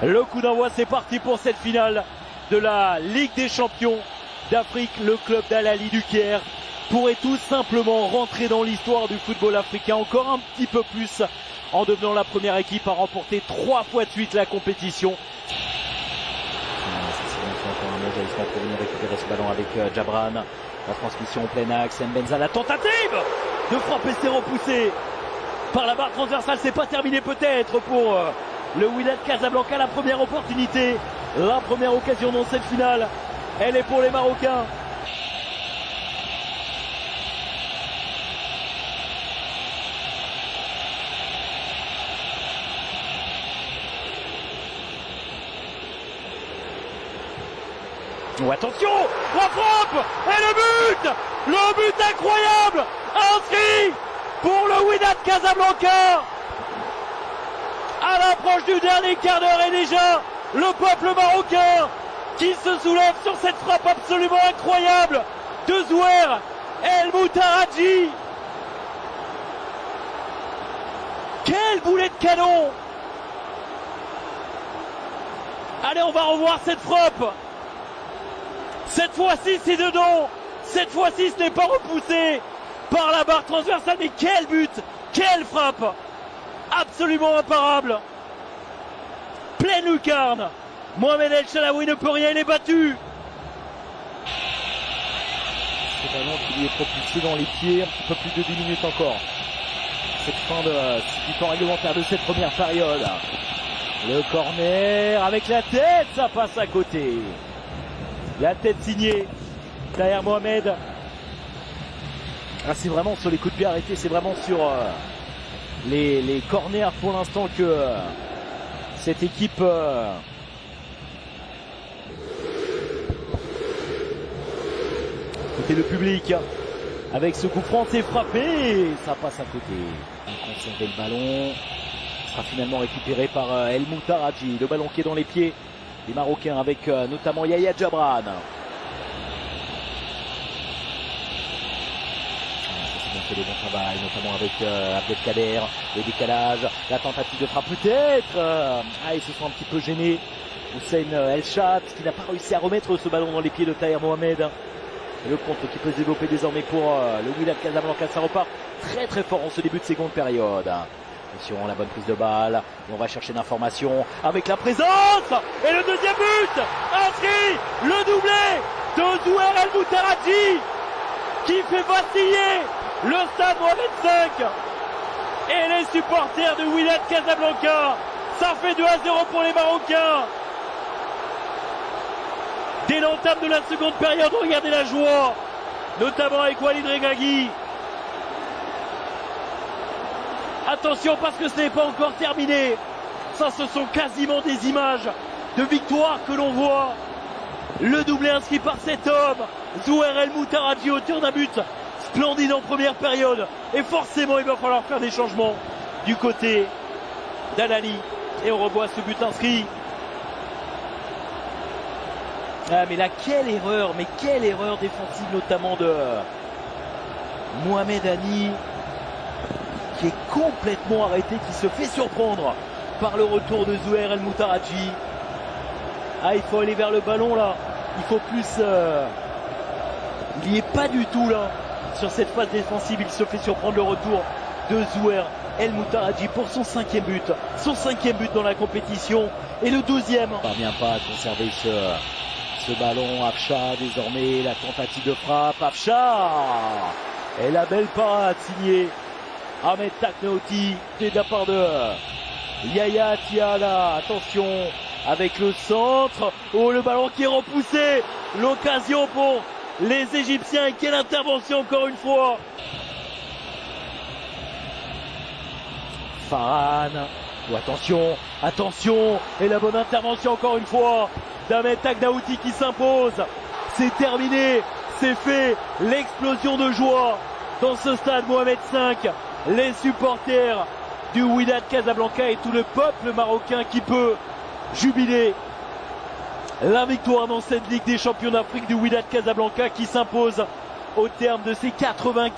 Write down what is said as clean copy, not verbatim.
Le coup d'envoi, c'est parti pour cette finale de la Ligue des Champions d'Afrique. Le club d'Al Ahly du Caire pourrait tout simplement rentrer dans l'histoire du football africain encore un petit peu plus en devenant la première équipe à remporter 3 fois de suite la compétition. Encore un jaillissement pour venir récupérer ce ballon avec Djabran. La transmission au plein axe, Mbenza, la tentative de frapper, c'est repoussé par la barre transversale. C'est pas terminé peut-être pour le Wydad Casablanca. La première opportunité, la première occasion dans cette finale, elle est pour les Marocains. Oh, attention, la frappe et le but incroyable, inscrit pour le Wydad Casablanca. À l'approche du dernier quart d'heure et déjà le peuple marocain qui se soulève sur cette frappe absolument incroyable de Zouher El Moutaraji. Quel boulet de canon! Allez, on va revoir cette frappe. Cette fois-ci, c'est dedans. Cette fois-ci, ce n'est pas repoussé par la barre transversale. Mais quel but! Quelle frappe! Absolument imparable. Pleine lucarne. Mohamed El Chalaoui ne peut rien, il est battu. Ce ballon qui lui est propulsé dans les pieds, un petit peu plus de 10 minutes encore. Cette fin du temps réglementaire de cette première période. Le corner avec la tête, ça passe à côté. La tête signée Taher Mohamed. Ah, c'est vraiment sur les coups de pied arrêtés, c'est vraiment sur les corners pour l'instant que cette équipe écoutez le public avec ce coup franc, c'est frappé, ça passe à côté. On conserve le ballon, il sera finalement récupéré par El Moutaraji. Le ballon qui est dans les pieds des Marocains avec notamment Yaya Djabran. C'est le bon travail, notamment avec Abdelkader, le décalage, la tentative de frappe peut-être. Ils se sont un petit peu gênés. Hussein El Chat qui n'a pas réussi à remettre ce ballon dans les pieds de Taher Mohamed. Et le contre qui peut se développer désormais pour le Wydad Casablanca. Ça repart très très fort en ce début de seconde période. Attention, la bonne prise de balle. Et on va chercher l'information avec la présence. Et le deuxième but inscrit, le doublé de Zouher El Moutaraji qui fait vaciller le stade Mohamed V et les supporters du Wydad Casablanca. Ça fait 2-0 pour les Marocains. Dès l'entame de la seconde période, regardez la joie, notamment avec Walid Regragui. Attention parce que ce n'est pas encore terminé. Ça, ce sont quasiment des images de victoire que l'on voit. Le doublé inscrit par cet homme, Zouher El Moutaraji, auteur d'un but splendide en première période. Et forcément, il va falloir faire des changements du côté d'Al Ahly. Et on revoit ce but inscrit. Ah, mais là, quelle erreur défensive, notamment de Mohamed Hani, qui est complètement arrêté, qui se fait surprendre par le retour de Zouher El Moutaraji. Il faut aller vers le ballon là. Il faut plus. Il n'y est pas du tout là. Sur cette phase défensive, il se fait surprendre, le retour de Zouher El Moutaraji pour son 5e but. Son 5e but dans la compétition. Et le 12e. Il ne parvient pas à conserver ce ballon. Afcha désormais, la tentative de frappe. Afcha. Et la belle parade signée Ahmed Taknaouti de la part de Yaya Tiala. Attention avec le centre. Oh, le ballon qui est repoussé. L'occasion pour les Égyptiens. Et quelle intervention encore une fois. Farhan. Oh, attention. Et la bonne intervention encore une fois d'Ahmed Taknaouti qui s'impose. C'est terminé. C'est fait. L'explosion de joie dans ce stade Mohamed V. Les supporters du Wydad Casablanca et tout le peuple marocain qui peut jubiler la victoire dans cette Ligue des Champions d'Afrique du Wydad Casablanca qui s'impose au terme de ces 80